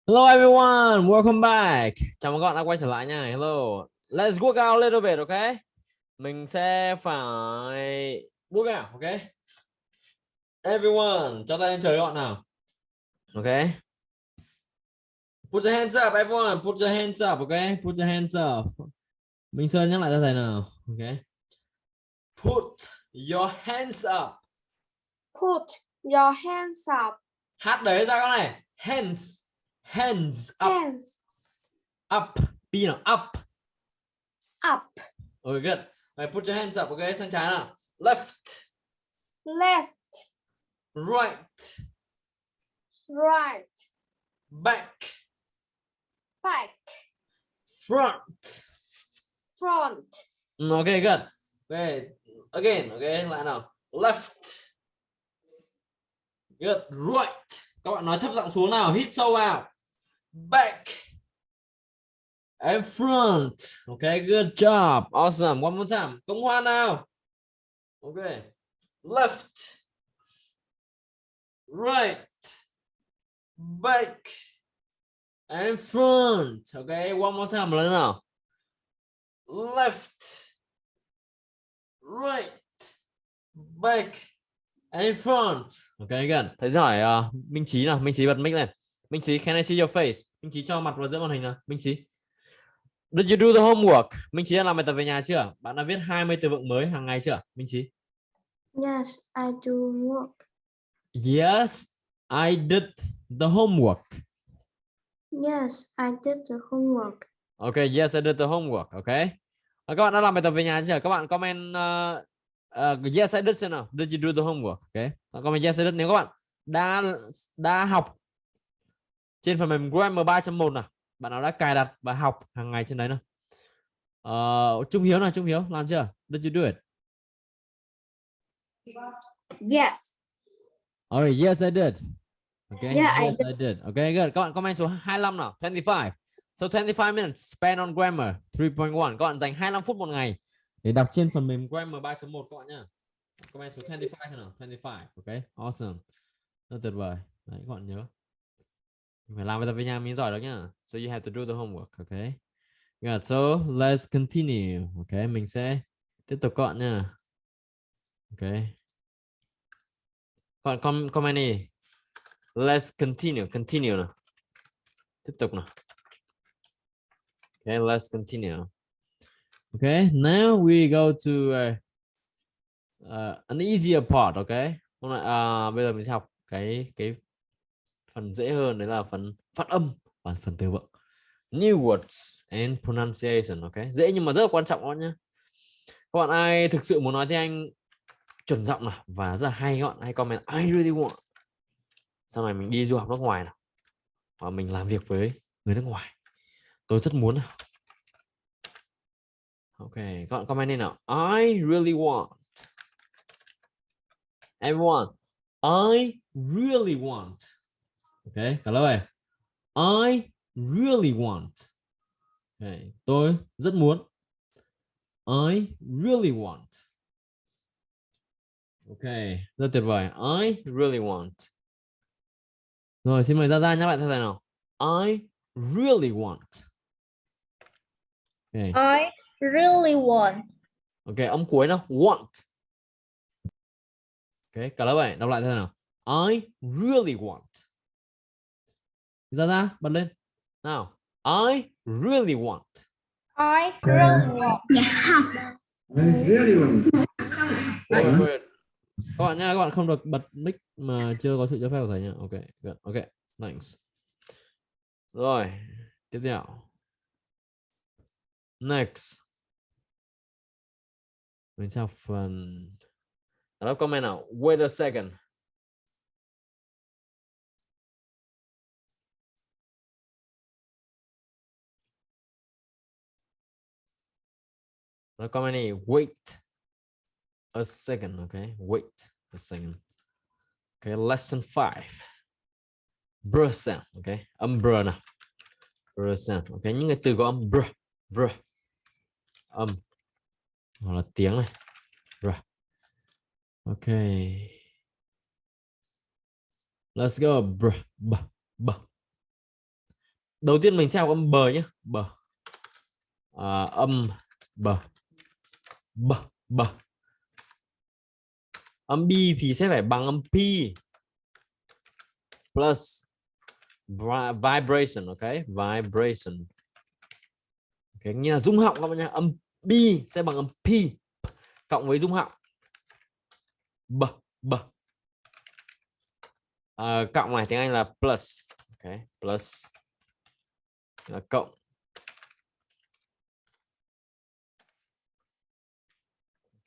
Hello everyone, welcome back. Chào mừng các bạn đã quay trở lại nha. Hello. Let's work out a little bit, okay? Mình sẽ phải work out, okay? Everyone, cho tay lên trời các bạn nào. Okay? Put your hands up, everyone. Put your hands up, okay? Put your hands up. Minh Sơn nhắc lại cho thầy nào. Okay? Put your hands up. Put your hands up. Hát đấy ra con này. Hands. Hands up. Hands Up. P nào. Up. up. Okay, good. Right, put your hands up, okay? Sang trái nào. Left. Left, Right. right, Back. back, Front. front, Okay, good. Okay, again, okay, lại nào. Left. Good. Right. Các bạn nói thấp giọng xuống nào, hít sâu vào. Back. And front. Okay, good job. Awesome. One more time. Cộng hòa nào. Okay. Left. Right. Back. And front. Okay, one more time. Lần nào. Left. Right. Back. And front. Okay, good. Thầy sẽ hỏi Minh Chí nào. Minh Chí bật mic lên. Minh Chí, can I see your face? Minh Chí cho mặt vào giữa màn hình nào. Minh Chí. Did you do the homework? Minh Chí đã làm bài tập về nhà chưa? Bạn đã viết 20 từ vựng mới hàng ngày chưa? Minh Chí. yes, I do work. Yes, I did the homework. Yes, I did the homework. Okay, yes, I did the homework. Okay. Các bạn đã làm bài tập về nhà chưa? Các bạn comment yes, I did xem nào. Did you do the homework? Okay. Comment yes, I did nếu các bạn đã học trên phần mềm Grammar 3.1 nào. Bạn nào đã cài đặt và học hàng ngày trên đấy nào. Trung Hiếu nào, Trung Hiếu làm chưa? Did you do it? Yes. Alright, yes, I did. Okay, Yeah, yes, I did. Okay, good. Các bạn comment số 25 nào, 25. So 25 minutes spent on grammar 3.1. Các bạn dành 25 phút một ngày để đọc trên phần mềm Grammar 3.1 các bạn nhá. Comment số 25 xem nào, 25. Okay, awesome. Rất tuyệt vời. Đấy, các bạn nhớ. Phải làm bài tập về nhà mới giỏi được nhá. So you have to do the homework, okay? Good. So let's continue. Okay, mình sẽ tiếp tục các bạn nhá. Okay. Các bạn comment đi. Let's continue nào. Tiếp tục nào. Okay, let's continue. Okay, now we go to an easier part. Okay, hôm nay bây giờ mình sẽ học cái phần dễ hơn, đấy là phần phát âm và phần từ vựng. New words and pronunciation. Okay, dễ nhưng mà rất là quan trọng đó nhé. Các bạn ai thực sự muốn nói tiếng Anh chuẩn giọng nào và rất là hay, các bạn hãy comment I really want. Sau này mình đi du học nước ngoài nào và mình làm việc với người nước ngoài, tôi rất muốn nào. Ok, các bạn comment đi nào. I really want. Everyone, I really want. Ok, cả lớp này. I really want. Okay, tôi rất muốn. I really want. Ok, rất tuyệt vời. I really want. Rồi, xin mời Gia Gia nhắc lại theo thầy nào. I really want. Okay. I really want. Ok, âm cuối nào. Want. Ok, cả lớp này đọc lại theo thầy nào. I really want. Gia bật lên nào. I really want. I really want. Các bạn nha, các bạn không được bật mic mà chưa có sự cho phép của thầy nha. Ok, good. Ok, thanks. Rồi, tiếp theo. Next. Mình sẽ học phần. Đó, comment nào. Wait a second. Đó, comment này. Wait a second. Okay, wait a second. Okay, lesson 5. Br sound. Okay, âm br nào. Br sound. Okay, những cái từ có âm br. Âm hoặc là tiếng này. Br. Okay. Let's go. Br, b. Đầu tiên mình sẽ học âm bờ nhé. Bờ. Âm bờ. Bờ. Bờ. Âm B thì sẽ phải bằng âm P plus vibration, ok? Vibration. Ok, như là rung họng các bạn nhé. Âm B sẽ bằng âm P cộng với rung họng. B, b. Cộng này tiếng Anh là plus. Ok, plus là cộng.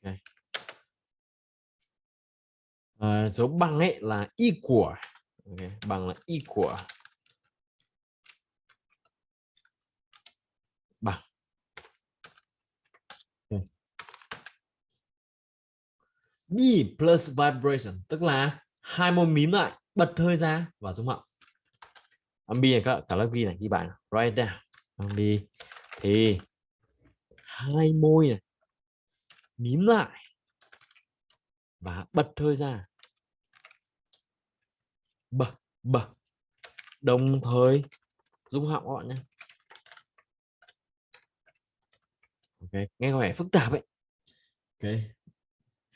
Okay. Dấu bằng ấy là equal. Okay. Bằng là equal. Bằng. Okay. B plus vibration tức là hai môi mím lại, bật hơi ra và rung họng. Âm B này cả lớp ghi này, ghi bài nào. Write down. Âm B thì hai môi này mím lại và bật hơi ra. B, b. Đồng thời rung họng các bạn nhé. Ok, nghe có vẻ phức tạp ấy. Ok,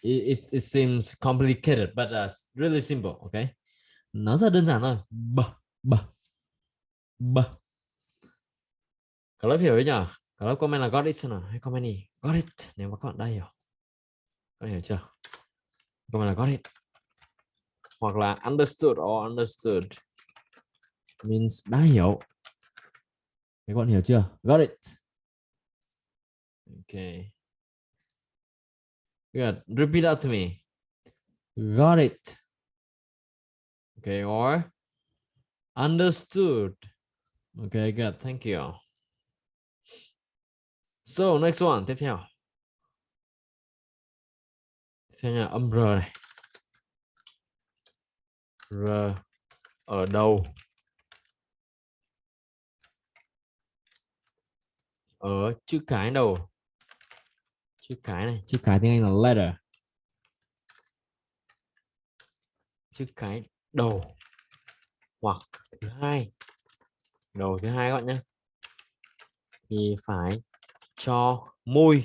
it seems complicated but really simple. Ok, nó rất đơn giản thôi. B, b, b. Cả lớp hiểu đấy nhở? Cả lớp comment là got it xem nào. Hay comment đi got it nếu mà các bạn đã hiểu. Các bạn hiểu chưa? Comment là got it. Hoặc là understood or understood means đã hiểu. Các bạn hiểu chưa? Got it. Okay. Good. Repeat out to me. Got it. Okay, or understood. Okay, good. Thank you. So, next one. Tiếp theo. Xem nha, âm R này. R ở đầu. Ở chữ cái đầu. Chữ cái này. Chữ cái tiếng Anh là letter. Chữ cái đầu. Hoặc thứ hai. Đầu thứ hai các bạn nhé. Thì phải cho môi.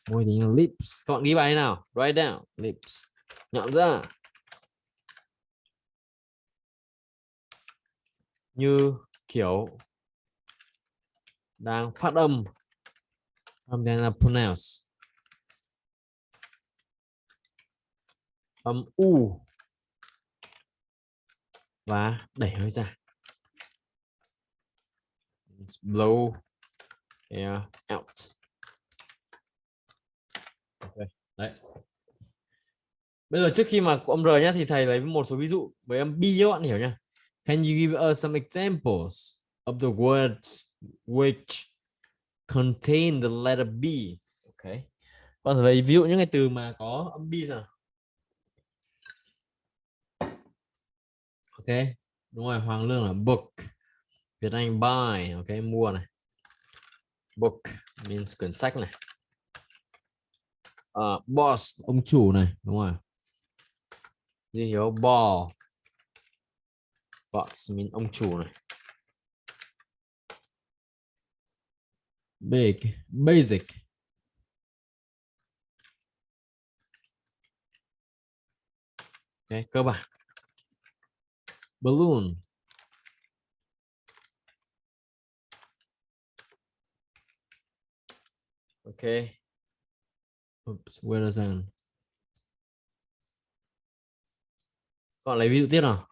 Môi tiếng là lips. Các bạn ghi bài nào. Write down. Lips. Nhận ra. Như kiểu đang phát âm. Âm tiếng là pronounce. Âm U. Và đẩy hơi ra. Blow air out. Okay. Đấy. Bây giờ trước khi mà có âm R nhé thì thầy lấy một số ví dụ với âm B cho bạn hiểu nhá. Can you give us some examples of the words which contain the letter B? Okay. Bạn thử lấy ví dụ những cái từ mà có âm B nào. Ok. Đúng rồi, Hoàng Lương là book. Việt Anh buy, ok, mua này. Book means quyển sách này. Boss, ông chủ này, đúng rồi. Duy Hiếu ball. Boss means ông chủ này. Big, basic. Ok, cơ bản. Balloon. Ok. Oops, where is it? Còn lấy ví dụ tiếp nào.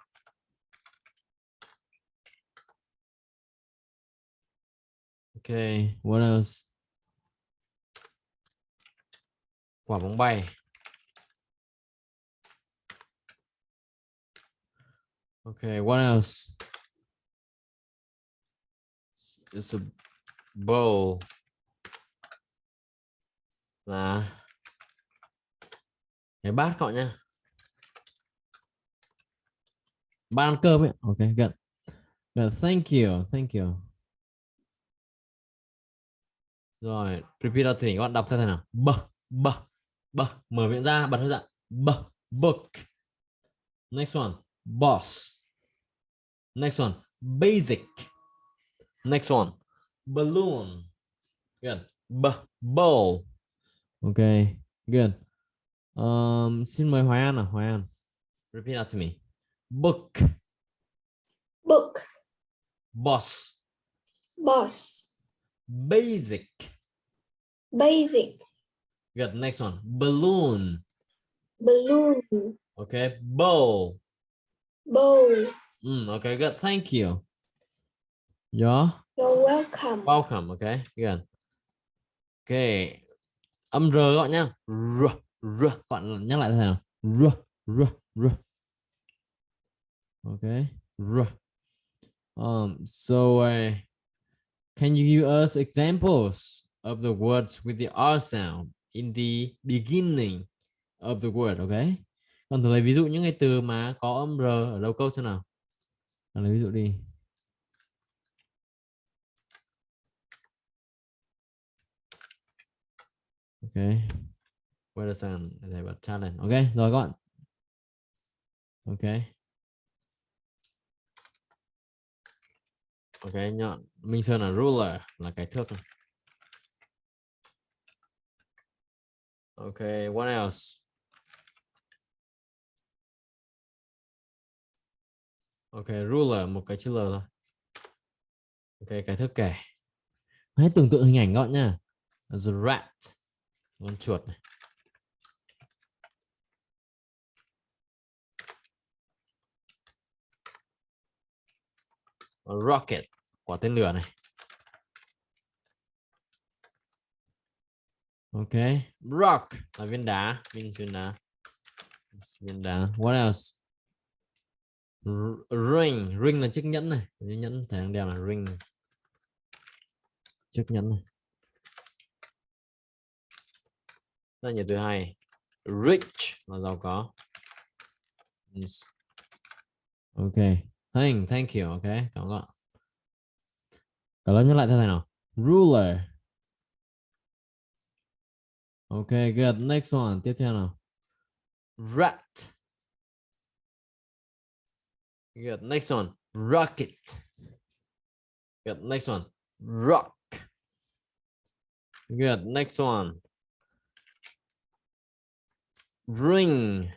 Ok, what else? Quả bóng bay. Ok, what else? It's a bowl. Là cái bát các bạn nhá. Bát ăn cơm ấy. Ok, good. Good. Thank you, thank you. Rồi, repeat out thỉnh các bạn đọc theo thầy nào. B, b, b, mở miệng ra, bật hơi ra. B, book. Next one, boss. Next one, basic. Next one. Balloon. Good. Bowl. Okay. Good. Xin mời Hoài An nào. Hoài An. Repeat after me. Book. Book. Boss. Boss. Basic. Basic. Good. Next one. Balloon. Balloon. Okay. Bowl. Bowl. Okay. Good. Thank you. You're welcome. Welcome. Okay. Good. Okay. Âm R các bạn nhá. R. Các bạn nhắc lại thế nào? R. Okay. R. So can you give us examples of the words with the R sound in the beginning of the word? Okay. Còn thử lấy ví dụ những cái từ mà có âm R ở đầu câu xem nào. Lấy ví dụ đi. Okay. Where the sound? Thầy bật chat lên. Okay, rồi các bạn. Okay. Okay, nhọn. Minh Sơn là ruler, là cái thước này. Okay, what else? Okay, ruler, một cái chữ L thôi. Okay, cái thước kẻ. Hãy tưởng tượng hình ảnh các bạn nha. The rat, con chuột này. Rocket, quả tên lửa này. Okay, rock là viên đá, viên đá. Viên đá. What else? Ring là chiếc nhẫn này. Nhẫn thầy đang đeo là ring. Chiếc nhẫn này. Rất là nhiều từ hay. Rich là giàu có. Yes. Okay. Thank you. Okay. Cảm ơn các bạn. Cả lớp nhắc lại theo thầy nào. Ruler. Okay, good. Next one. Tiếp theo nào. Rat. Good. Next one. Rocket. Good. Next one. Rock. Good. Next one. Ring.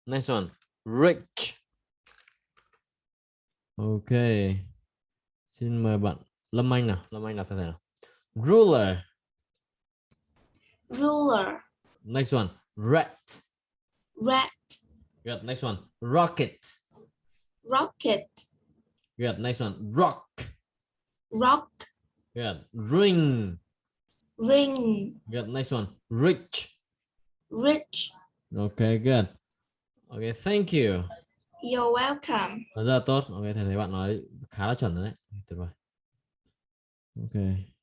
Next one. Rich. Okay. Xin mời bạn Lâm Anh nào. Lâm Anh đọc theo thầy nào. Ruler. Ruler. Next one. Rat. Rat. Good. Next one. Rocket. Rocket. Good. Next one. Rock. Rock. Good. Ring. Ring. Good. Next one. Rich. Rich. Okay, good. Okay, thank you. You're welcome. Rất là tốt. Okay, thầy thấy bạn nói khá là chuẩn rồi đấy. Tuyệt vời. Okay.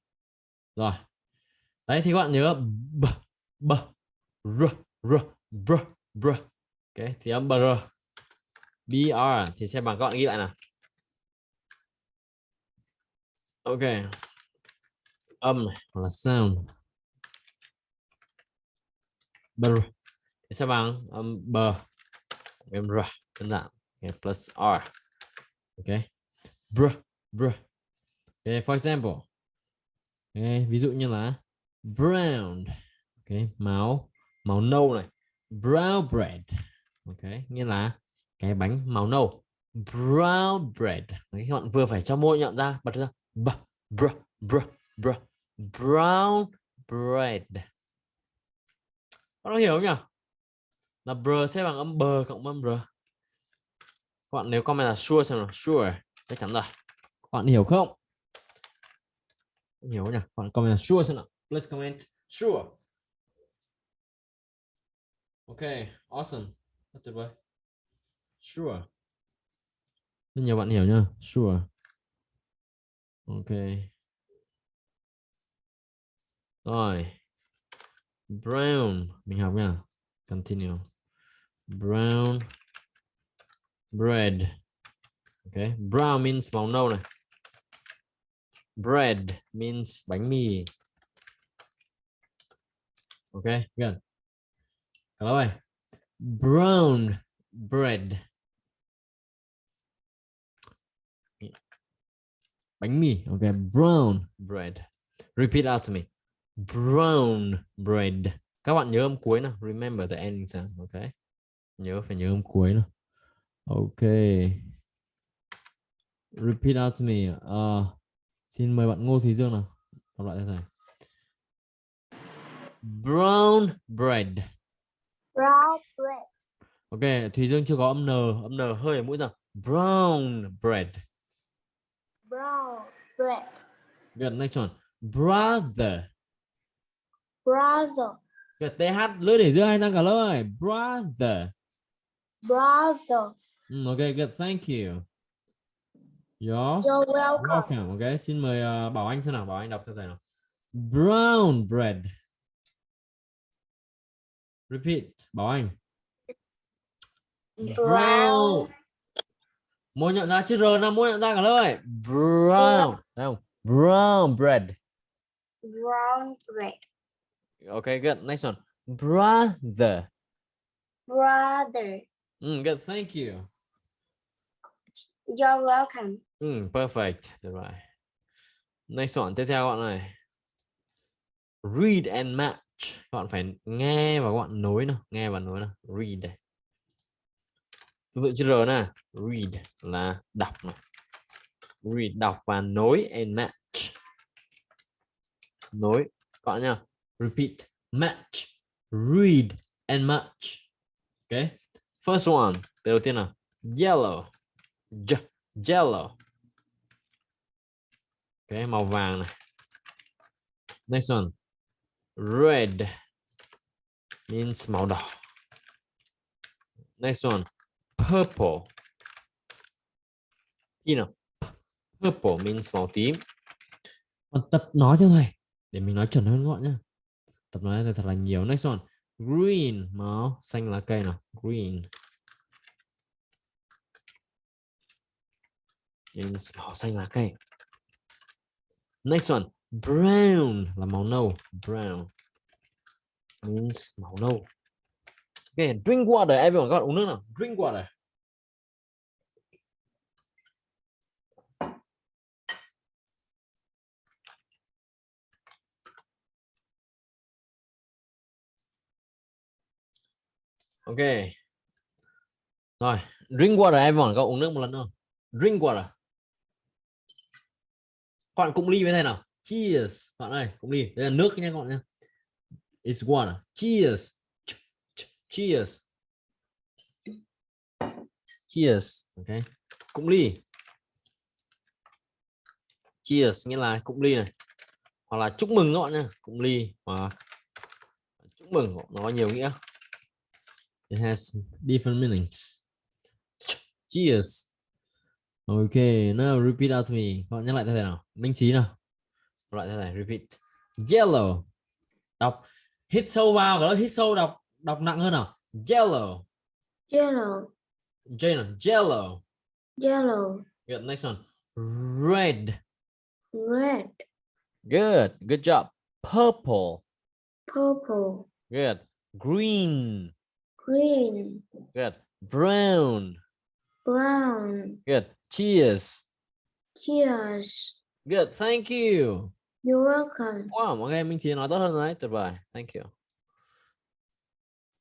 Rồi. Đấy thì các bạn nhớ b, r. Okay, thì âm br. Br thì xem bằng các bạn ghi lại nào. Okay. Âm này, hoặc là sound. Br. Thì xem bằng âm b. Âm r, đơn giản. Okay, plus r. Okay. Br. Okay, for example. Okay, ví dụ như là brown. Okay, màu nâu này. Brown bread. Okay, nghĩa là cái bánh màu nâu. Brown bread. Các bạn vừa phải cho môi nhận ra, bật ra. Brown bread. Các bạn hiểu không nhỉ? Là br sẽ bằng âm b cộng âm r. Các bạn nếu comment là sure xem nào. Sure, chắc chắn rồi. Các bạn hiểu không? Hiểu nhỉ? Các bạn comment là sure xem nào. Please comment sure. Okay, awesome. Rất tuyệt vời. Sure. Rất nhiều bạn hiểu nhá. Sure. Okay. Rồi. Brown. Mình học nha. Continue. Brown bread. Okay. Brown means màu nâu này. Bread means bánh mì. Okay, good. Cả lớp ơi. Brown bread. Bánh mì. Ok, brown bread. Repeat out to me. Brown bread. Các bạn nhớ âm cuối nào. Remember the ending sound. Ok. Phải nhớ âm cuối nào. Ok. Repeat out to me. Xin mời bạn Ngô Thúy Dương nào. Đọc lại cho thầy. Brown bread. Brown bread. Ok, Thúy Dương chưa có âm n hơi ở mũi rằng. Brown bread. Brown bread. Good, next one. Brother. Brother. Good, TH lưỡi để giữa hai răng cả lớp ơi. Brother. Brother. Ok, good, thank you. You're You're welcome. welcome. Ok, xin mời Bảo Anh xem nào. Bảo Anh đọc cho thầy nào. Brown bread. Repeat. Bảo Anh. Brown. Môi nhận ra chữ R nào, môi nhận ra cả lớp ơi. Brown. Thấy không? Brown bread. Brown bread. Okay, good. Next one. Brother. Brother. Good. Thank you. You're welcome. Perfect. Được rồi. Next one. Tiếp theo các bạn này. Read and match. Các bạn phải nghe và các bạn nối nào. Nghe và nối nào. Read. Tương tự chữ R nè. Read là đọc này. Read đọc và nối and match. Nối. Các bạn nha. Repeat. Match. Read and match. Okay. First one. Từ đầu tiên nào. Yellow. Yellow. Okay, màu vàng này. Next one. Red means màu đỏ. Next one. Purple. You know, purple means màu tím. Còn tập nói cho thầy để mình nói chuẩn hơn các bạn nhé. Tập nói cho thật là nhiều. Next one. Green, màu xanh lá cây nào. Green means màu xanh lá cây. Next one. Brown là màu nâu. Brown means màu nâu. Okay, drink water. Everyone, các bạn uống nước nào. Drink water. Ok. Rồi, drink water everyone, các bạn uống nước một lần nữa. Drink water. Các bạn cụng ly với thầy nào. Cheers. Các bạn ơi, cụng ly. Đây là nước nha các bạn nhé. It's water. Cheers. Cheers. Cheers. Ok. Cụng ly. Cheers nghĩa là cụng ly này. Hoặc là chúc mừng các bạn nhé. Cụng ly và chúc mừng nó có nhiều nghĩa. It has different meanings. Cheers. Okay, now repeat out to me. Các bạn nhắc lại theo thầy nào. Minh Trí nào. Lại theo thầy. Repeat. Yellow. Đọc. Hít sâu vào. Cái đó hít sâu đọc nặng hơn nào. Yellow. Yellow. J nào. Yellow. Yellow. Good. Next one. Red. Red. Good. Good job. Purple. Purple. Good. Green. Green. Good. Brown. Brown. Good. Cheers. Cheers. Good. Thank you. You're welcome. Wow, mọi người mình chỉ nói tốt hơn đấy. Tuyệt vời. Thank you.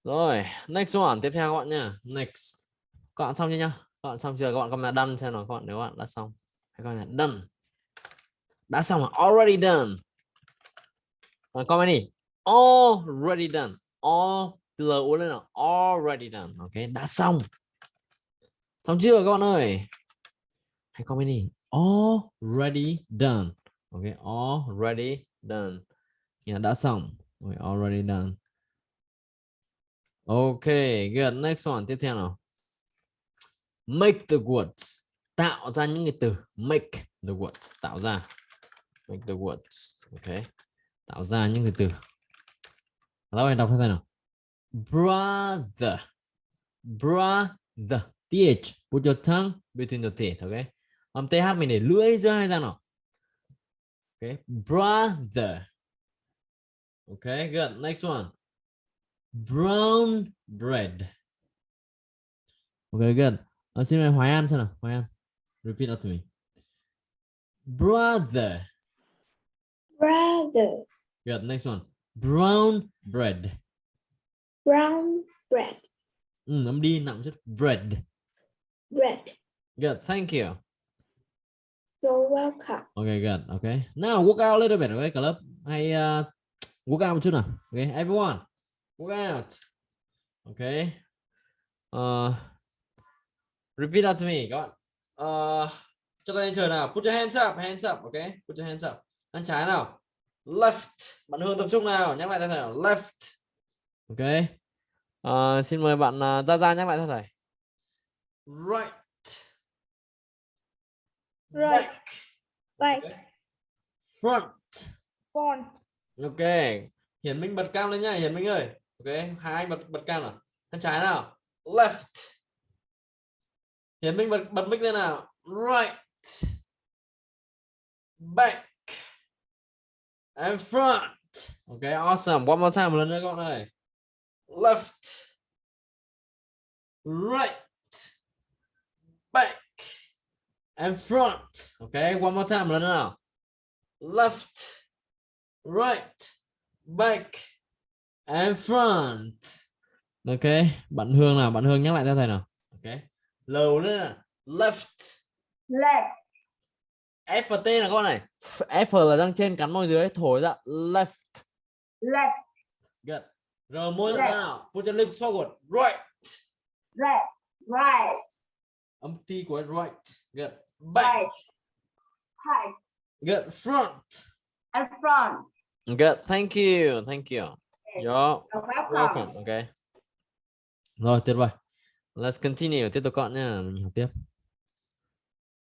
Rồi, next one. Tiếp theo các bạn nha. Next. Các bạn xong chưa nhá? Các bạn xong chưa? Các bạn comment là done xem nào các bạn, nếu các bạn đã xong. Hãy comment là done. Đã xong là already done. Còn comment đi. Already done. All từ L uốn lên nào. Already done. Ok, đã xong. Xong chưa các bạn ơi? Hãy comment đi. Already done. Ok, already done. Nghĩa đã xong. Okay, already done. Ok, good. Next one. Tiếp theo nào. Make the words. Tạo ra những cái từ. Make the words. Tạo ra. Make the words. Ok. Tạo ra những cái từ. Đó, đọc theo nào. Brother. Brother. TH. Put your tongue between your teeth. Ok. Âm TH mình để lưỡi giữa hai răng nào. Ok. Brother. Ok, good. Next one. Brown bread. Ok, good. Xin mời Hoài An xem nào. Hoài An. Repeat out to me. Brother. Brother. Good. Next one. Brown bread. Brown bread. Âm đi nặng chút. Bread. Bread. Good. Thank you. You're welcome. Okay, good. Okay. Now work out a little bit. Okay, cả lớp hay work out một chút nào. Okay, everyone. Work out. Okay. Repeat out to me, các bạn. Cho tay lên trời nào. Put your hands up, hands up. Okay, put your hands up. Hand trái nào. Left. Bạn Hương tập trung nào. Nhắc lại theo thầy nào. Left. Okay. Xin mời bạn Gia Gia nhắc lại theo thầy. Right. Right. Back. Back. Okay. Front. Front. Ok. Hiển Minh bật cam lên nha, Hiển Minh ơi. Ok, hai anh bật cam nào. Hand trái nào. Left. Hiển Minh bật mic lên nào. Right. Back. And front. Ok, awesome. One more time, một lần nữa các bạn ơi. Left. Right. Back. And front. Ok, one more time, một lần nữa nào. Left. Right. Back. And front. Ok, bạn Hương nào, bạn Hương nhắc lại theo thầy nào. Ok, lầu nữa là left. Left. F và T là các bạn này. F là răng trên cắn môi dưới, thổi ra left. Left. Good. Rồi môi ra nào. Put your lips forward. Right. Left. Right. Âm T của right. Good. Back. Right. Right. Good. Front. And front. Good. Thank you. Thank you. You're welcome. Ok. Rồi, tuyệt vời. Let's continue. Tiếp tục các bạn nha. Mình học tiếp.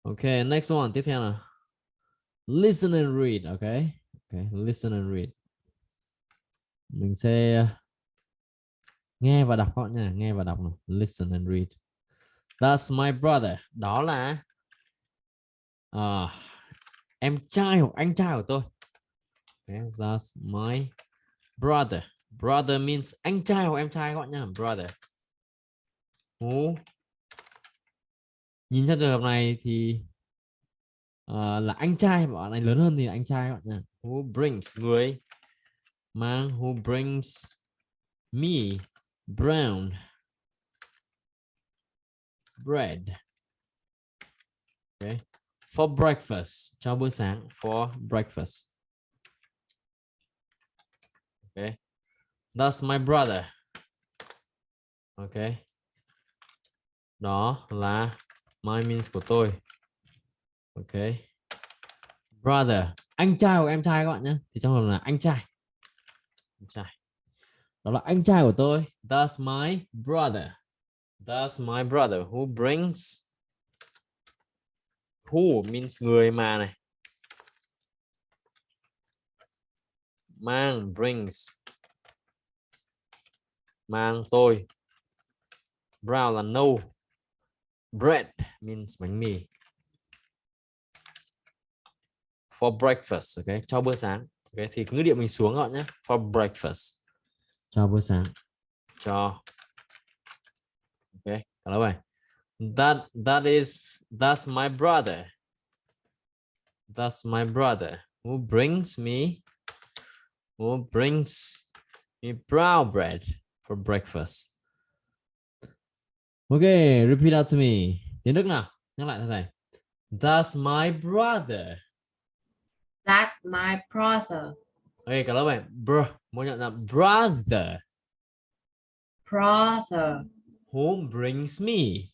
Ok, next one. Tiếp theo nào. Listen and read. Ok. Ok, listen and read. Mình sẽ nghe và đọc các bạn nha. Nghe và đọc nào. Listen and read. That's my brother. Đó là em trai hoặc anh trai của tôi. Okay, that's my brother. Brother means anh trai hoặc em trai các bạn nha. Brother. Nhìn trong trường hợp này thì là anh trai, bạn này lớn hơn thì là anh trai các bạn nha. Who brings, người mang. Who brings me brown bread. Okay. For breakfast, cho bữa sáng. For breakfast. Okay. That's my brother. Okay. Đó là my means của tôi. Okay. Brother, anh trai hoặc em trai các bạn nhé. Thì trong hợp là anh trai. Anh trai. Đó là anh trai của tôi. That's my brother. That's my brother. Who brings. Who means người mà này. Mang, brings. Mang tôi. Brown là nâu. Bread means bánh mì. For breakfast, ok, cho bữa sáng. Ok, thì ngữ điệu mình xuống các bạn nhé. For breakfast. Cho bữa sáng. Cho. Ok, cả lớp này. That's my brother. That's my brother. Who brings me brown bread for breakfast. Ok, repeat out to me. Tiếng Đức nào, nhắc lại thế này. That's my brother. That's my brother. Ok, cả lớp này. Muốn nhận là brother. Brother. Who brings me.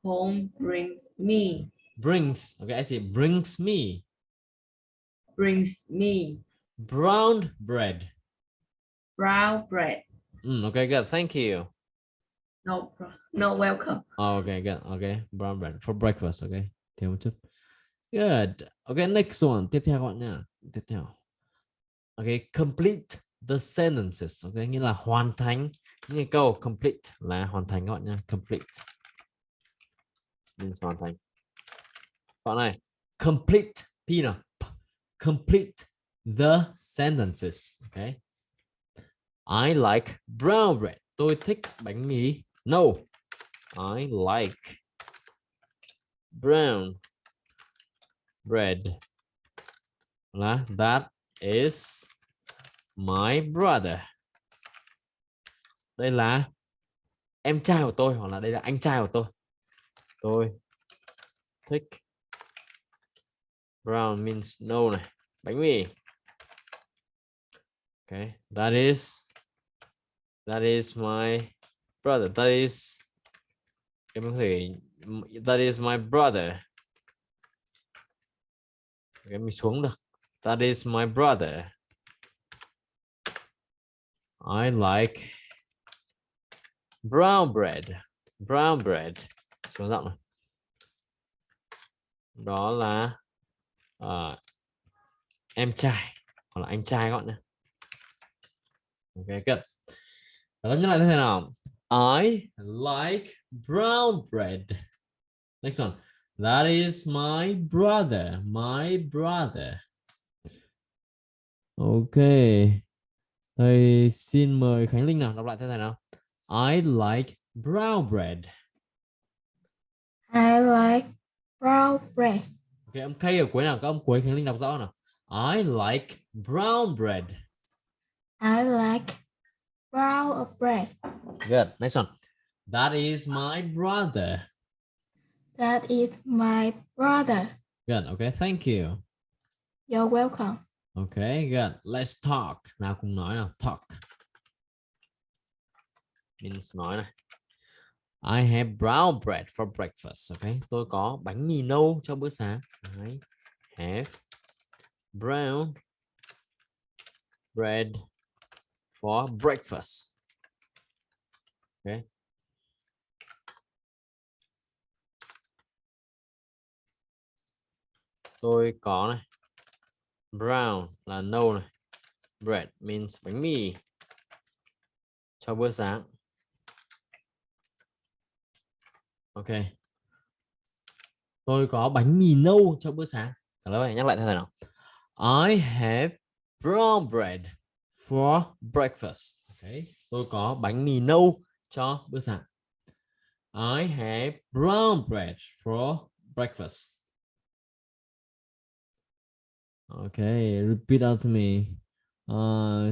Home brings me. Brings. Okay, I see. Brings me. Brings me. Brown bread. Brown bread. Okay, good. Thank you. No welcome. Oh, okay, good. Okay, brown bread for breakfast. Okay, thêm một chút. Good. Okay, next one. Tiếp theo các bạn nha. Tiếp theo. Okay, complete the sentences. Okay, nghĩa là hoàn thành những câu. Complete là hoàn thành các bạn nha. Complete means hoàn thành. Các bạn này, complete P nào. Complete the sentences. Okay. I like brown bread. Tôi thích bánh mì. No. I like brown bread. Là that is my brother. Đây là em trai của tôi, hoặc là đây là anh trai của tôi. Tôi thích brown means no này, bánh mì. Okay, that is my brother. Em có thể that is my brother. Okay, mình xuống được. That is my brother. I like brown bread. Brown bread. Xuống giọng này. Đó là em trai hoặc là anh trai các bạn nhé. Ok, good. Đó, nhắc lại thế nào? I like brown bread. Next one. That is my brother. My brother. Ok. Thầy xin mời Khánh Linh nào đọc lại thế này nào. I like brown bread. I like brown bread. Ok, âm K ở cuối nào, các âm cuối Khánh Linh đọc rõ nào. I like brown bread. I like brown bread. Good. Next one. That is my brother. That is my brother. Good. Okay, thank you. You're welcome. Okay, good. Let's talk. Nào cùng nói nào. Talk. Means nói này. I have brown bread for breakfast. Okay, tôi có bánh mì nâu cho bữa sáng. I have brown bread for breakfast. Okay. Tôi có này. Brown là nâu này. Bread means bánh mì cho bữa sáng. Ok. Tôi có bánh mì nâu cho bữa sáng. Cả lớp này nhắc lại thế nào. I have brown bread for breakfast. Okay. Tôi có bánh mì nâu cho bữa sáng. I have brown bread for breakfast. Okay, repeat out to me.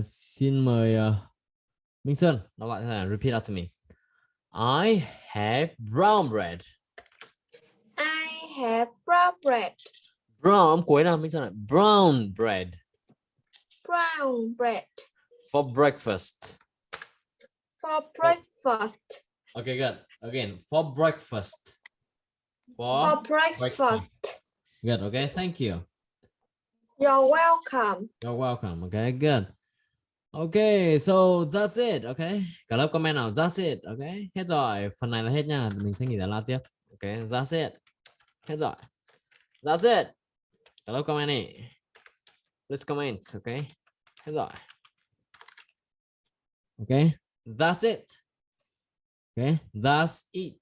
Xin mời Minh Sơn đọc lại thế này. Repeat out to me. I have brown bread. I have brown bread. Brown âm cuối nào Minh Sơn này. Brown bread. Brown bread. For breakfast. For breakfast. Okay, good. Again, for breakfast. For breakfast. Good. Okay, thank you. You're welcome. You're welcome. Okay, good. Okay, so that's it. Okay, cả lớp comment nào. That's it. Okay, hết rồi. Phần này là hết nha. Mình sẽ nghỉ giải lao tiếp. Okay, that's it. Hết rồi. That's it. Cả lớp comment này. Let's comment. Okay, hết rồi. Okay, that's it. Okay, that's it.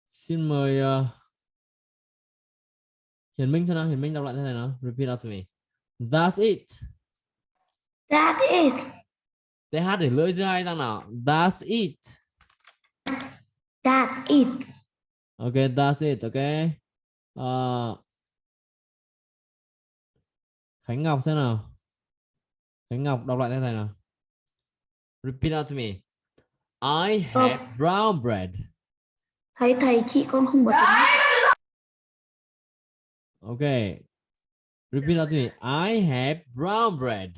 Xin mời Hiền Minh xem nào. Hiền Minh đọc lại thế này nào. Repeat out to me. That's it. That is. TH để lưỡi giữa hai răng nào. That's it. That is. Okay, that's it. Okay. Khánh Ngọc xem nào. Khánh Ngọc đọc lại thế này nào. Repeat out to me. I have brown bread. Thầy chị con không bật. Okay. Repeat out to me. I have brown bread.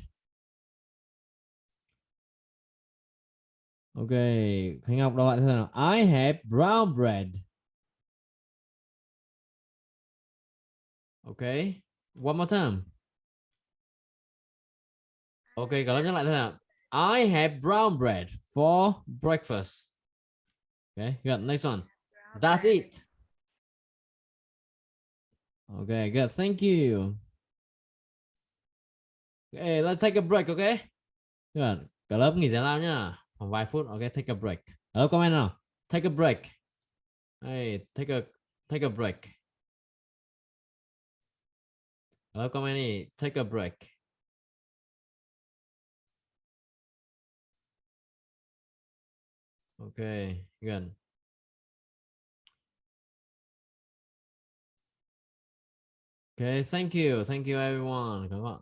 Okay. Khánh Ngọc đọc lại thế nào. I have brown bread. Okay. One more time. Okay, cả lớp nhắc lại thế nào. I have brown bread for breakfast. Okay, good. Next one. That's it. Okay, good. Thank you. Okay, let's take a break, okay? Good. Cả lớp nghỉ giải lao nhá. Khoảng vài phút. Okay, take a break. Cả lớp comment nào. Take a break. Hey, take a break. Cả lớp comment đi. Take a break. Ok, gần. Okay, thank you everyone các bạn.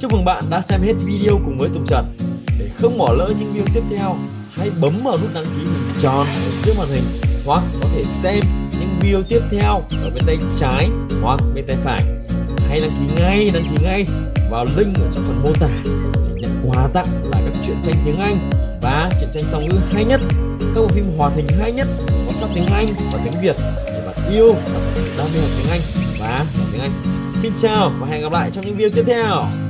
Chúc mừng bạn đã xem hết video cùng với Tùng Trần. Để không bỏ lỡ những video tiếp theo, hãy bấm vào nút đăng ký hình tròn ở trước màn hình, hoặc có thể xem những video tiếp theo ở bên tay trái hoặc bên tay phải. Hãy đăng ký ngay vào link ở trong phần mô tả để nhận quà tặng là các truyện tranh tiếng Anh và truyện tranh song ngữ hay nhất, các bộ phim hoạt hình hay nhất có sắp tiếng Anh và tiếng Việt để bạn yêu và đam mê học tiếng Anh và học tiếng Anh. Xin chào và hẹn gặp lại trong những video tiếp theo.